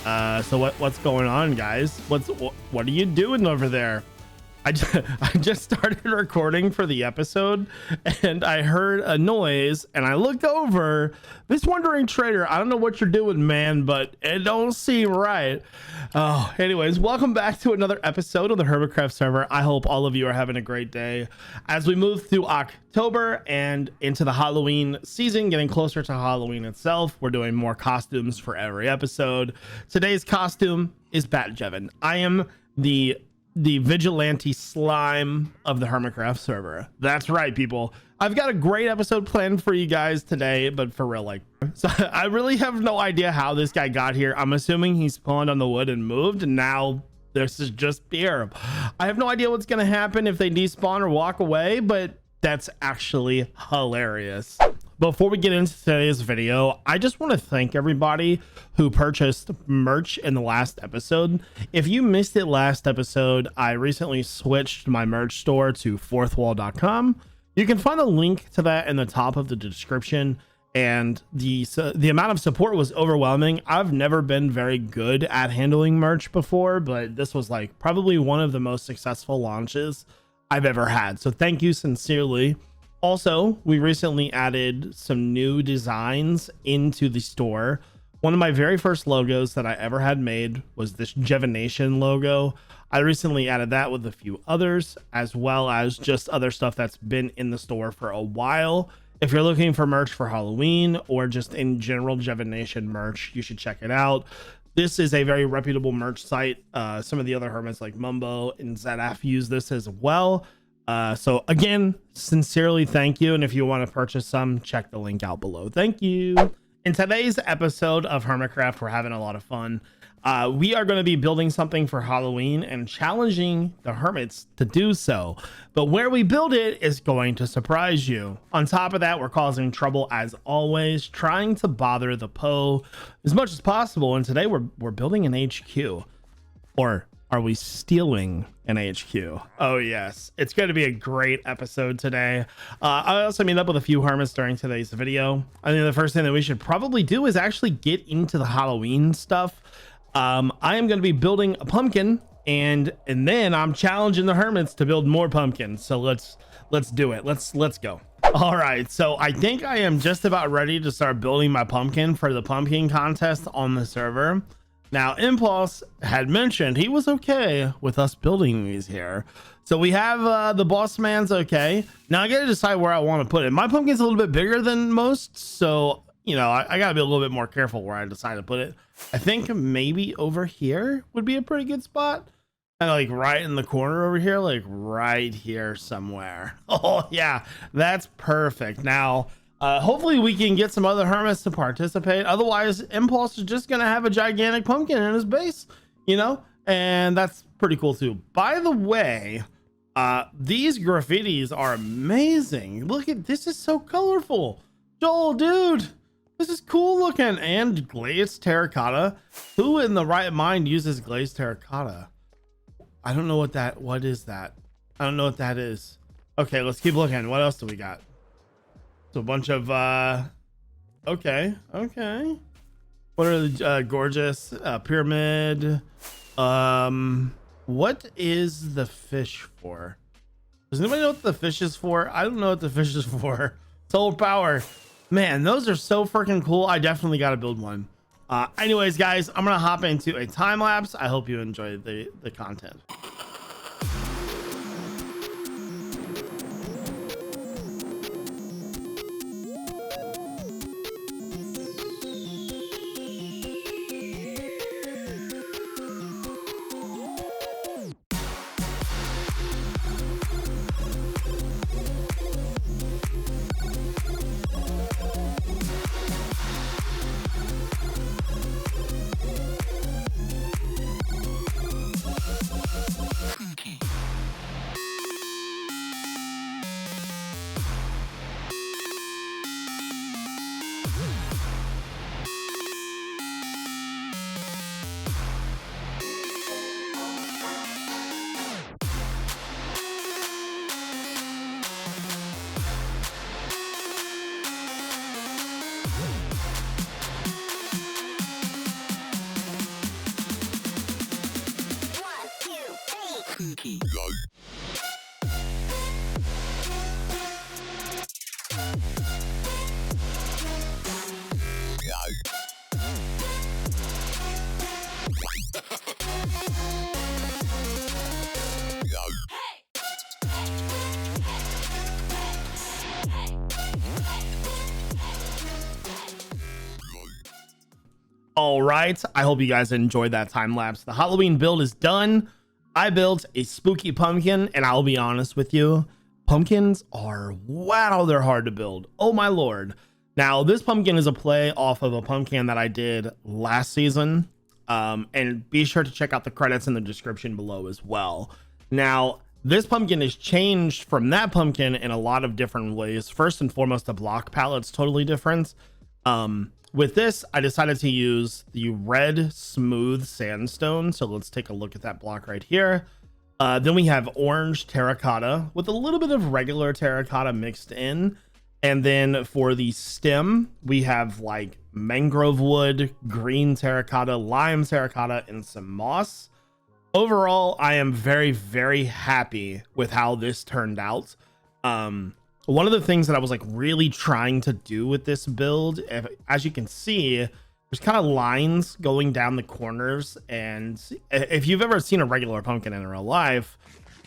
So what's going on, guys? What are you doing over there? I just started recording for the episode and I heard a noise and I looked over. This wandering trader, I don't know what you're doing, man, but it don't seem right. Oh, anyways, welcome back to another episode of the Hermitcraft server. I hope all of you are having a great day as we move through October and into the Halloween season, getting closer to Halloween itself. We're doing more costumes for every episode. Today's costume is iJevin. I am the vigilante slime of the Hermitcraft server. That's right, people. I've got a great episode planned for you guys today, but for real, like, so I really have no idea how this guy got here. I'm assuming he spawned on the wood and moved, and now this is just here. I have no idea what's gonna happen if they despawn or walk away, but that's actually hilarious. Before we get into today's video, I just want to thank everybody who purchased merch in the last episode. If you missed it last episode, I recently switched my merch store to fourthwall.com. You can find a link to that in the top of the description, and the amount of support was overwhelming. I've never been very good at handling merch before, but this was like probably one of the most successful launches I've ever had. So thank you sincerely. Also, we recently added some new designs into the store. One of my very first logos that I ever had made was this iJevin logo. I recently added that with a few others, as well as just other stuff that's been in the store for a while. If you're looking for merch for Halloween or just in general iJevin merch, you should check it out. This is a very reputable merch site. Some of the other hermits like Mumbo and ZF use this as well. So again, sincerely thank you, and if you want to purchase some, check the link out below. Thank you. In today's episode of Hermitcraft, we're having a lot of fun. We are going to be building something for Halloween and challenging the hermits to do so, but where we build it is going to surprise you. On top of that, we're causing trouble as always, trying to bother the POE as much as possible, and today we're building an HQ. Or are we stealing an HQ? Oh yes, it's going to be a great episode today. I also meet up with a few hermits during today's video. I think the first thing that we should probably do is actually get into the Halloween stuff. I am going to be building a pumpkin, and then I'm challenging the hermits to build more pumpkins. So let's do it. Let's go. All right, so I think I am just about ready to start building my pumpkin for the pumpkin contest on the server. Now, Impulse had mentioned he was okay with us building these here. So we have the boss man's okay. Now I gotta decide where I want to put it. My pumpkin's a little bit bigger than most, so you know, I gotta be a little bit more careful where I decide to put it. I think maybe over here would be a pretty good spot. And like right in the corner over here, like right here somewhere. Oh yeah, that's perfect. Now hopefully we can get some other hermits to participate. Otherwise, Impulse is just gonna have a gigantic pumpkin in his base, you know, and that's pretty cool too. By the way, these graffitis are amazing. Look at this, is so colorful. Joel, dude, this is cool looking. And glazed terracotta. Who in the right mind uses glazed terracotta? I don't know what is that? I don't know what that is. Okay, let's keep looking. What else do we got? So a bunch of okay. What are the gorgeous pyramid? What is the fish for? Does anybody know what the fish is for? I don't know what the fish is for. Solar power, man, those are so freaking cool. I definitely got to build one. Anyways, guys, I'm gonna hop into a time lapse. I hope you enjoy the content. All right, I hope you guys enjoyed that time lapse. The Halloween build is done. I built a spooky pumpkin, and I'll be honest with you, pumpkins are, wow, they're hard to build. Oh my lord. Now this pumpkin is a play off of a pumpkin that I did last season, and be sure to check out the credits in the description below as well. Now this pumpkin is changed from that pumpkin in a lot of different ways. First and foremost, the block palette's totally different. With this, I decided to use the red smooth sandstone. So let's take a look at that block right here. Then we have orange terracotta with a little bit of regular terracotta mixed in. And then for the stem, we have like mangrove wood, green terracotta, lime terracotta, and some moss. Overall, I am very, very happy with how this turned out. One of the things that I was like really trying to do with this build, as you can see, there's kind of lines going down the corners. And if you've ever seen a regular pumpkin in real life,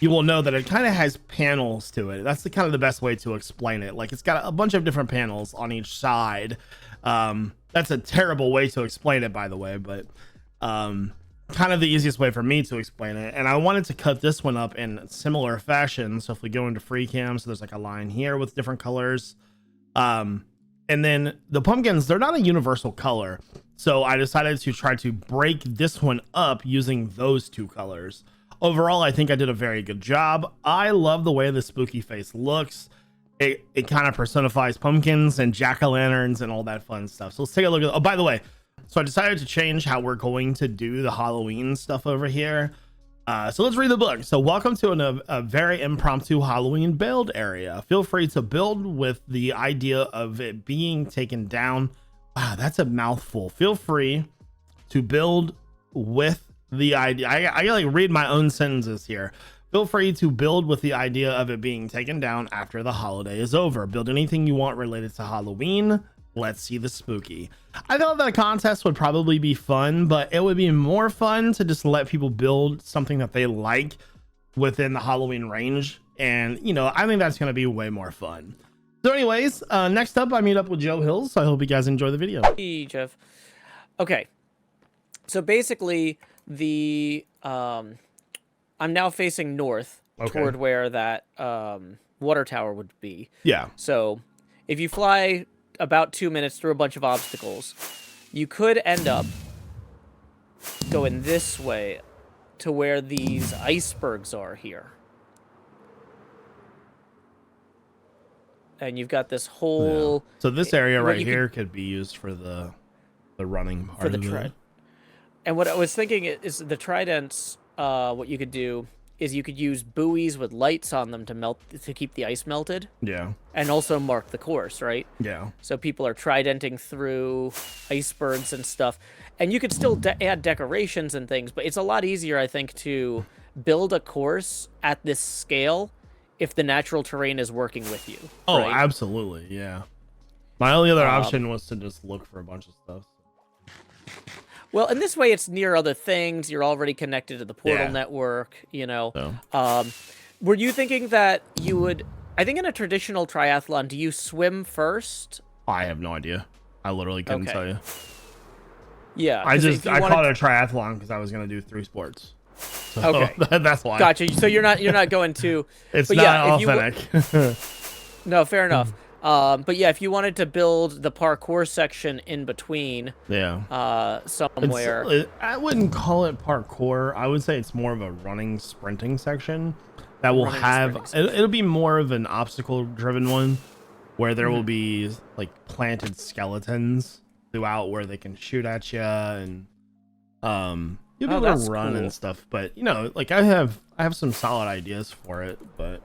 you will know that it kind of has panels to it. That's the kind of the best way to explain it. Like it's got a bunch of different panels on each side. That's a terrible way to explain it, by the way, but kind of the easiest way for me to explain it. And I wanted to cut this one up in similar fashion. So if we go into free cam, so there's like a line here with different colors. And then the pumpkins, they're not a universal color. So I decided to try to break this one up using those two colors. Overall, I think I did a very good job. I love the way the spooky face looks. It kind of personifies pumpkins and jack-o'-lanterns and all that fun stuff. So let's take a look at, oh, by the way, so I decided to change how we're going to do the Halloween stuff over here. So let's read the book. So welcome to a very impromptu Halloween build area. Feel free to build with the idea of it being taken down. Wow, that's a mouthful. Feel free to build with the idea. I like read my own sentences here. Feel free to build with the idea of it being taken down after the holiday is over. Build anything you want related to Halloween. Let's see the spooky. I thought that a contest would probably be fun, but it would be more fun to just let people build something that they like within the Halloween range. And, you know, I think that's going to be way more fun. So anyways, next up, I meet up with Joe Hills. So I hope you guys enjoy the video. Hey, Jeff. Okay. So basically, I'm now facing north toward where that water tower would be. Yeah. So if you fly about 2 minutes through a bunch of obstacles, you could end up going this way to where these icebergs are here. And you've got this whole... Yeah. So this area right here could be used for the running part for the of it. trident. And what I was thinking is the tridents, what you could do is you could use buoys with lights on them to keep the ice melted. Yeah. And also mark the course, right? Yeah. So people are tridenting through icebergs and stuff. And you could still add decorations and things, but it's a lot easier, I think, to build a course at this scale if the natural terrain is working with you. Oh, right? Absolutely. Yeah. My only other option was to just look for a bunch of stuff. Well, in this way, it's near other things. You're already connected to the portal network, you know. So. Were you thinking that you would... I think in a traditional triathlon, do you swim first? I have no idea. I literally couldn't tell you. Yeah. I called it a triathlon because I was going to do 3 sports. So okay. That's why. Gotcha. So you're not going to... It's not authentic. No, fair enough. But yeah, if you wanted to build the parkour section in between, somewhere, I wouldn't call it parkour. I would say it's more of a running, sprinting section that will have. It'll be more of an obstacle-driven one, where there will be like planted skeletons throughout where they can shoot at you, and you'll be able to run and stuff. But you know, like I have some solid ideas for it, but.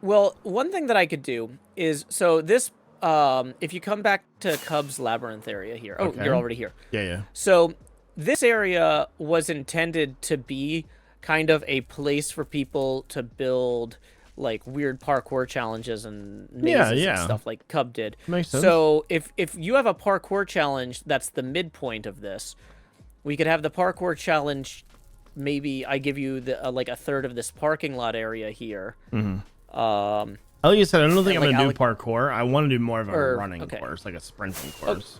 Well, one thing that I could do is, so this, if you come back to Cub's Labyrinth area here. Oh, you're already here. Yeah, yeah. So this area was intended to be kind of a place for people to build like weird parkour challenges and mazes and stuff like Cub did. Makes sense. So if you have a parkour challenge that's the midpoint of this, we could have the parkour challenge. Maybe I give you the like a third of this parking lot area here. Like you said, I don't think I'm gonna do parkour. I want to do more of a running okay. course, like a sprinting course.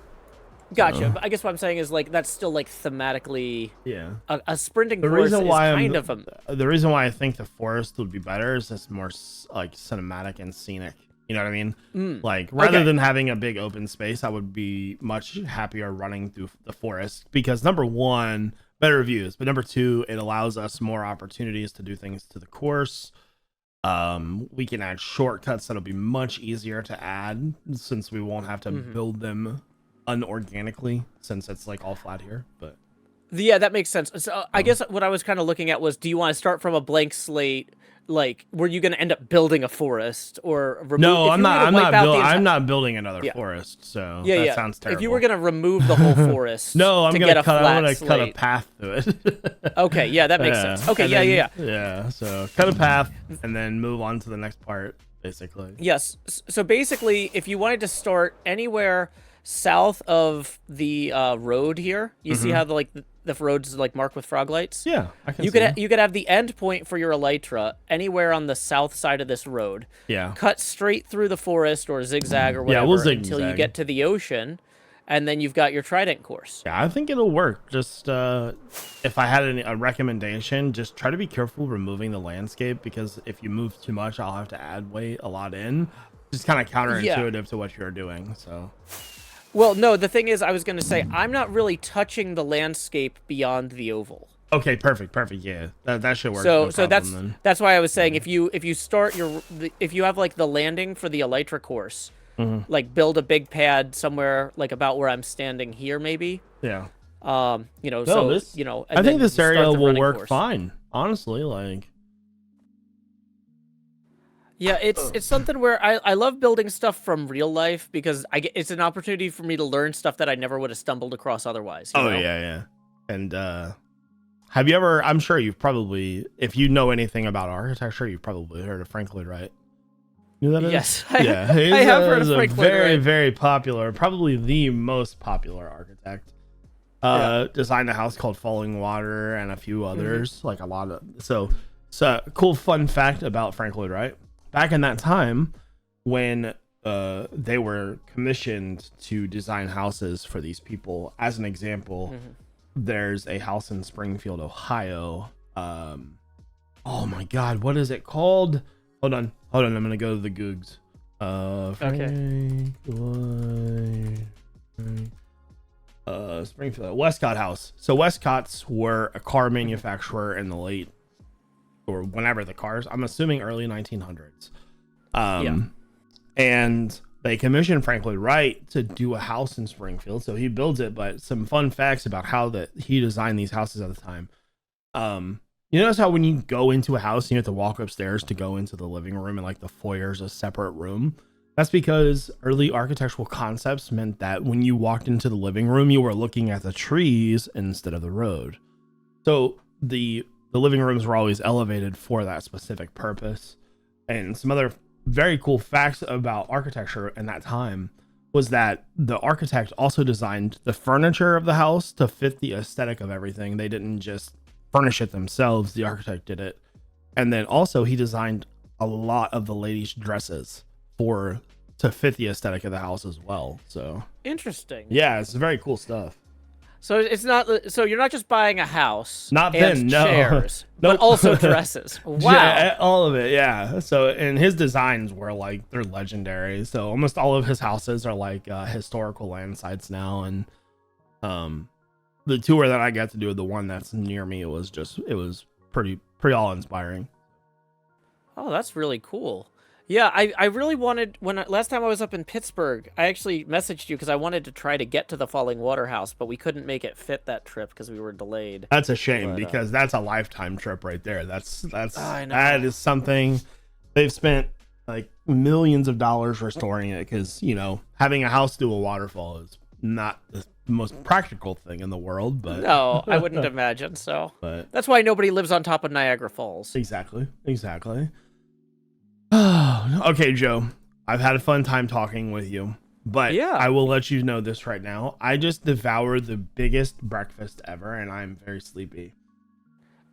Gotcha. But I guess what I'm saying is like that's still like thematically. Yeah. A sprinting course is kind of a. The reason why I think the forest would be better is it's more like cinematic and scenic. You know what I mean? Like rather than having a big open space, I would be much happier running through the forest because number one, better views, but number two, it allows us more opportunities to do things to the course. We can add shortcuts that'll be much easier to add since we won't have to build them unorganically since it's like all flat here. But yeah, that makes sense. So I guess what I was kind of looking at was, do you want to start from a blank slate? Like, were you going to end up building a forest or remove? No, I'm not building another forest. So that sounds terrible. If you were going to remove the whole forest, no, I'm going to cut a path to it. Okay, yeah, that makes sense. Okay, yeah. So cut a path and then move on to the next part, basically. Yes. So basically, if you wanted to start anywhere south of the road here, you see how the road's like marked with frog lights? Yeah, I can you could have the end point for your elytra anywhere on the south side of this road. Yeah. Cut straight through the forest or zigzag or whatever until you get to the ocean, and then you've got your trident course. Yeah, I think it'll work. Just if I had a recommendation, just try to be careful removing the landscape because if you move too much, I'll have to add a lot in. Just kind of counterintuitive to what you're doing. So. Well, no, the thing is, I was going to say, I'm not really touching the landscape beyond the oval. Okay, perfect. Yeah, that should work. So that's why I was saying if you start if you have like the landing for the elytra course, like build a big pad somewhere like about where I'm standing here, maybe. Yeah. I think this area will work fine. Honestly, like. Yeah, it's something where I love building stuff from real life because it's an opportunity for me to learn stuff that I never would have stumbled across otherwise. You know? Yeah. And have you ever? I'm sure you've probably, if you know anything about architecture, you've probably heard of Frank Lloyd Wright. You know that is? Yes, I have heard of Frank Lloyd Wright. Very popular, probably the most popular architect. Designed a house called Falling Water and a few others, like a lot of. So cool fun fact about Frank Lloyd Wright. Back in that time, when they were commissioned to design houses for these people, as an example, there's a house in Springfield, Ohio. Oh my God, what is it called? Hold on. I'm gonna go to the Googs. Springfield, Westcott House. So Westcotts were a car manufacturer in the late. Or whenever the cars, I'm assuming early 1900s. And they commissioned Frank Lloyd Wright to do a house in Springfield. So he builds it, but some fun facts about how he designed these houses at the time. You notice how when you go into a house, you have to walk upstairs to go into the living room and like the foyer is a separate room. That's because early architectural concepts meant that when you walked into the living room, you were looking at the trees instead of the road. So the living rooms were always elevated for that specific purpose. And some other very cool facts about architecture in that time was that the architect also designed the furniture of the house to fit the aesthetic of everything. They didn't just furnish it themselves. The architect did it. And then also he designed a lot of the ladies' dresses to fit the aesthetic of the house as well. So interesting. Yeah, it's very cool stuff. So it's not. So you're not just buying a house, not then, no, chairs, but also dresses. Wow, yeah, all of it. Yeah. So and his designs were like they're legendary. So almost all of his houses are like historical land sites now. And the tour that I got to do, the one that's near me, it was pretty awe inspiring. Oh, that's really cool. Yeah, I really wanted, last time I was up in Pittsburgh, I actually messaged you because I wanted to try to get to the Falling Water House, but we couldn't make it fit that trip because we were delayed. That's a shame because that's a lifetime trip right there. That is something they've spent like millions of dollars restoring it because, having a house do a waterfall is not the most practical thing in the world, but No, I wouldn't imagine so. But That's why nobody lives on top of Niagara Falls. exactly. Okay, Joe, I've had a fun time talking with you, but Yeah. I will let you know this right now. I just devoured the biggest breakfast ever, and I'm very sleepy.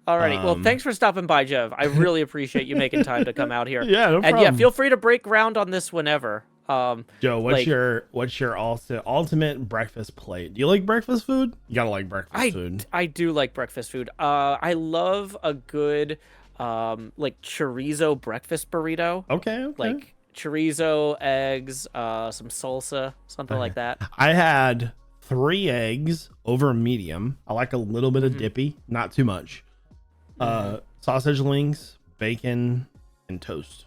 Alrighty. Well, thanks for stopping by, Jev. I really appreciate you making time to come out here. Yeah, no problem. And yeah, feel free to break ground on this whenever. Joe, what's your ultimate breakfast plate? Do you like breakfast food? You gotta like breakfast food. I do like breakfast food. I love a good like chorizo breakfast burrito. Okay. Like chorizo, eggs, some salsa, something like that. I had 3 eggs over medium. I like a little bit of dippy, not too much. Sausage links, bacon, and toast.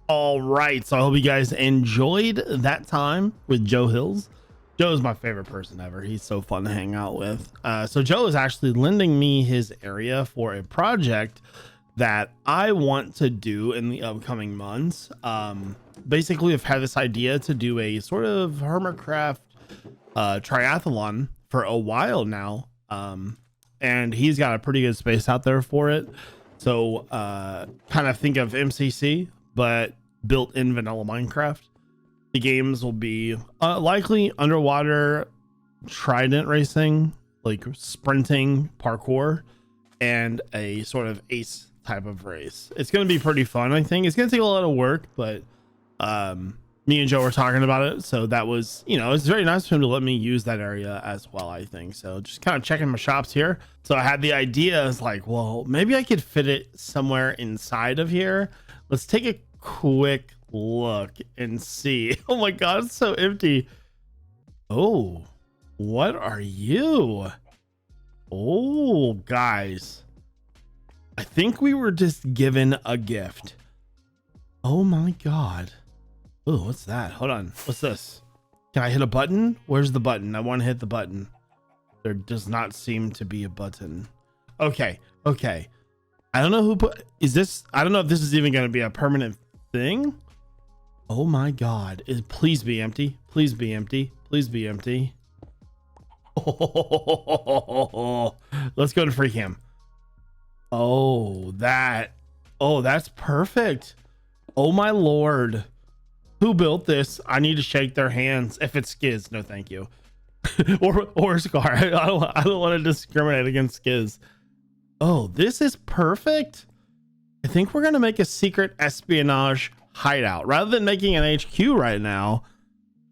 All right, so I hope you guys enjoyed that time with Joe Hills. Joe is my favorite person ever. He's so fun to hang out with. So Joe is actually lending me his area for a project that I want to do in the upcoming months. Basically, I've had this idea to do a sort of Hermitcraft triathlon for a while now. And he's got a pretty good space out there for it. So kind of think of MCC, but built in vanilla Minecraft. The games will be likely underwater trident racing, like sprinting, parkour, and a sort of ace type of race. It's going to be pretty fun. I think it's going to take a lot of work, but me and Joe were talking about it. So that was, it's very nice for him to let me use that area as well, I think. So just kind of checking my shops here. So I had the idea, is like, well, maybe I could fit it somewhere inside of here. Let's take a quick look and see. Oh my God, it's so empty. Oh, what are you? Oh, guys, I think we were just given a gift. Oh my God. Oh, what's that? Hold on. What's this? Can I hit a button? Where's the button? I want to hit the button. There does not seem to be a button. Okay. I don't know who put, I don't know if this is even going to be a permanent thing. Oh my God. Please be empty. Please be empty. Please be empty. Oh, let's go to free cam. Oh, that's perfect. Oh my Lord. Who built this? I need to shake their hands. If it's Skiz, no thank you. or Scar. I don't want to discriminate against Skiz. Oh, this is perfect. I think we're gonna make a secret espionage hideout rather than making an HQ right now.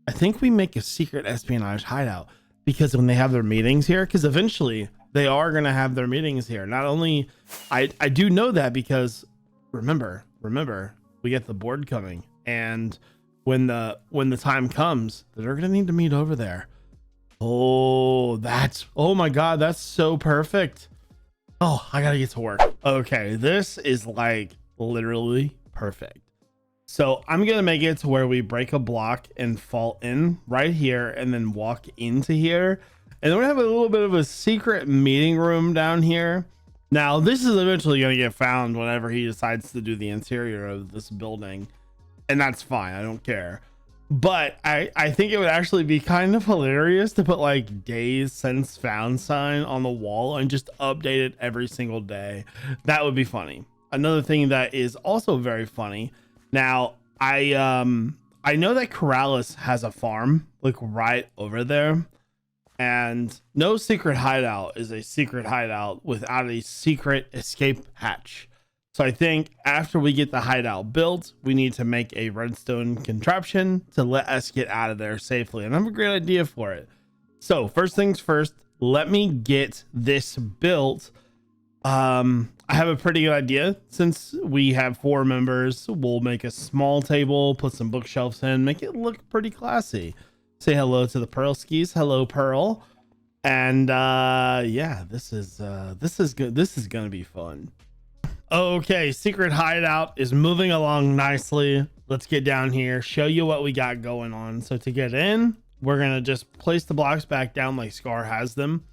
I think we make a secret espionage hideout, because when they have their meetings here, because eventually they are gonna have their meetings here. Not only I do know that, because remember we get the board coming, and when the time comes, they're gonna need to meet over there. Oh my God, that's so perfect. Oh, I gotta get to work. Okay, this is like literally perfect. So I'm gonna make it to where we break a block and fall in right here and then walk into here, and then we have a little bit of a secret meeting room down here. Now this is eventually gonna get found whenever he decides to do the interior of this building, and that's fine, I don't care. But I think it would actually be kind of hilarious to put like days since found sign on the wall and just update it every single day. That would be funny. Another thing that is also very funny. Now I know that Corrales has a farm like right over there, and no secret hideout is a secret hideout without a secret escape hatch. So I think after we get the hideout built, we need to make a redstone contraption to let us get out of there safely. And I have a great idea for it. So first things first, let me get this built. I have a pretty good idea. Since we have 4 members, we'll make a small table, put some bookshelves in, make it look pretty classy. Say hello to the Pearl skis. Hello, Pearl. And yeah, this is good. This is gonna be fun. Okay, secret hideout is moving along nicely. Let's get down here, show you what we got going on. So to get in, we're gonna just place the blocks back down like Scar has them.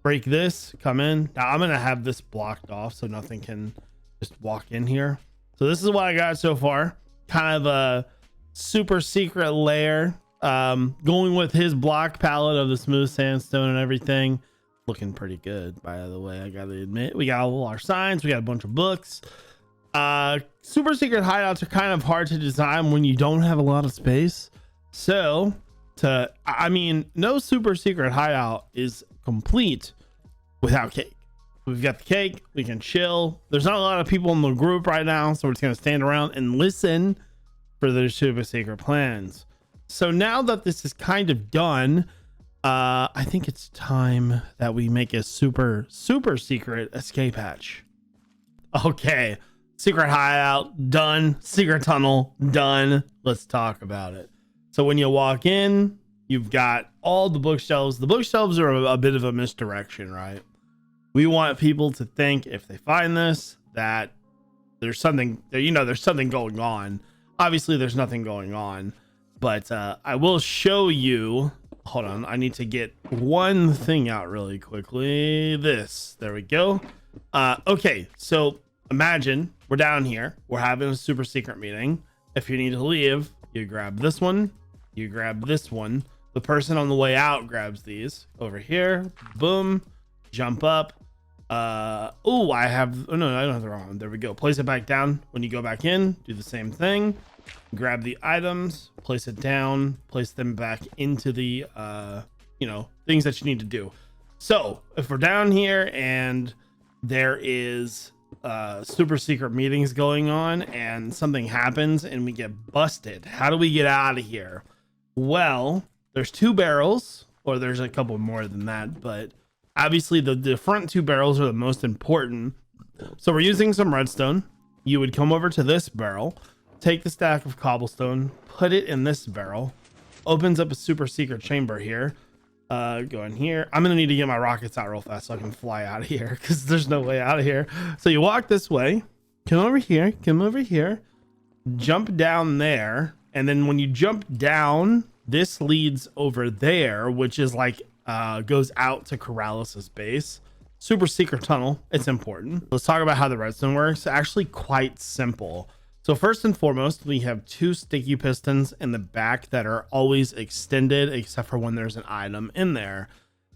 Break this, come in. Now I'm gonna have this blocked off so nothing can just walk in here. So this is what I got so far. Kind of a super secret lair. Going with his block palette of the smooth sandstone and everything. Looking pretty good, by the way, I gotta admit. We got all our signs, we got a bunch of books. Super secret hideouts are kind of hard to design when you don't have a lot of space. So no super secret hideout is complete without cake. We've got the cake, we can chill. There's not a lot of people in the group right now, so we're just gonna stand around and listen for their super secret plans. So now that this is kind of done, I think it's time that we make a super secret escape hatch. Okay, secret hideout done, secret tunnel done. Let's talk about it. So when you walk in, you've got all the bookshelves. The bookshelves are a bit of a misdirection, right? We want people to think if they find this that there's something there, there's something going on. Obviously there's nothing going on, but I will show you. Hold on, I need to get one thing out really quickly. There we go. Okay, so imagine we're down here, we're having a super secret meeting. If you need to leave, you grab this one, you grab this one. The person on the way out grabs these over here. Boom, jump up. I don't have the wrong one. There we go. Place it back down. When you go back in, do the same thing. Grab the items, place it down, place them back into the things that you need to do. So if we're down here and there is super secret meetings going on and something happens and we get busted, how do we get out of here? Well, there's 2 barrels, or there's a couple more than that, but obviously the front 2 barrels are the most important. So we're using some redstone. You would come over to this barrel, take the stack of cobblestone, put it in this barrel, opens up a super secret chamber here. Go in here. I'm gonna need to get my rockets out real fast so I can fly out of here, because there's no way out of here. So you walk this way, come over here, jump down there, and then when you jump down, this leads over there, which is like goes out to Corralis's base. Super secret tunnel, it's important. Let's talk about how the redstone works. Actually quite simple. So first and foremost, we have 2 sticky pistons in the back that are always extended, except for when there's an item in there.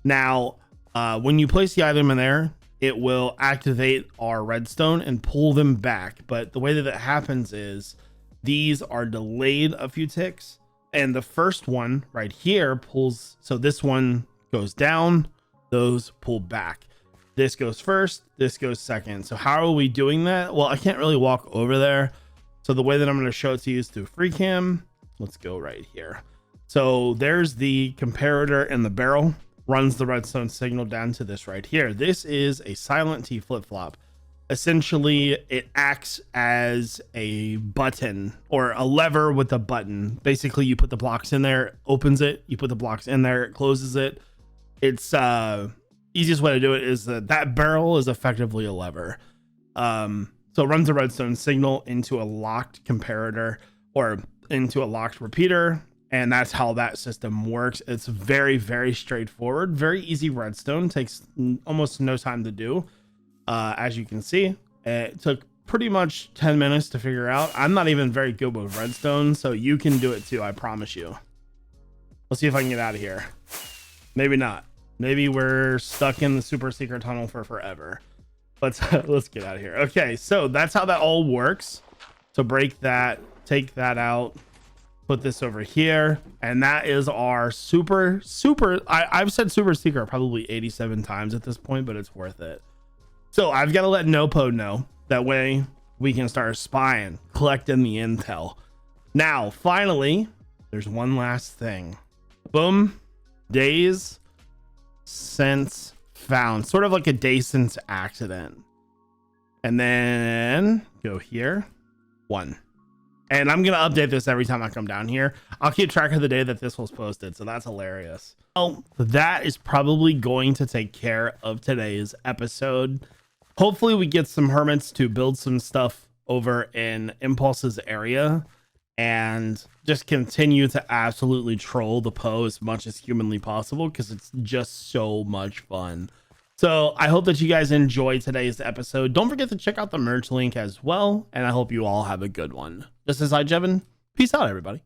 Now, when you place the item in there, it will activate our redstone and pull them back. But the way that it happens is these are delayed a few ticks. And the first one right here pulls. So this one goes down, those pull back. This goes first, this goes second. So how are we doing that? Well, I can't really walk over there. So the way that I'm going to show it to you is through free cam. Let's go right here. So there's the comparator in the barrel, runs the redstone signal down to this right here. This is a silent T flip-flop. Essentially, it acts as a button or a lever with a button. Basically, you put the blocks in there, opens it. You put the blocks in there, it closes it. It's easiest way to do it is that barrel is effectively a lever. So it runs a redstone signal into a locked comparator or into a locked repeater. And that's how that system works. It's very, very straightforward, very easy redstone, takes almost no time to do. As you can see, it took pretty much 10 minutes to figure out. I'm not even very good with redstone, so you can do it too, I promise you. Let's see if I can get out of here. Maybe not. Maybe we're stuck in the super secret tunnel for forever. Let's get out of here. Okay, so that's how that all works. So break that, take that out, put this over here, and that is our super I've said super secret probably 87 times at this point, but it's worth it. So I've got to let NoPo know, that way we can start spying, collecting the intel. Now finally, there's one last thing. Boom. Days since found, sort of like a day since accident. And then go here, 1. And I'm gonna update this every time I come down here. I'll keep track of the day that this was posted, so that's hilarious. Well, that is probably going to take care of today's episode. Hopefully we get some hermits to build some stuff over in Impulse's area and just continue to absolutely troll the POE as much as humanly possible, because it's just so much fun. So I hope that you guys enjoyed today's episode. Don't forget to check out the merch link as well, and I hope you all have a good one. This is iJevin. Peace out, everybody.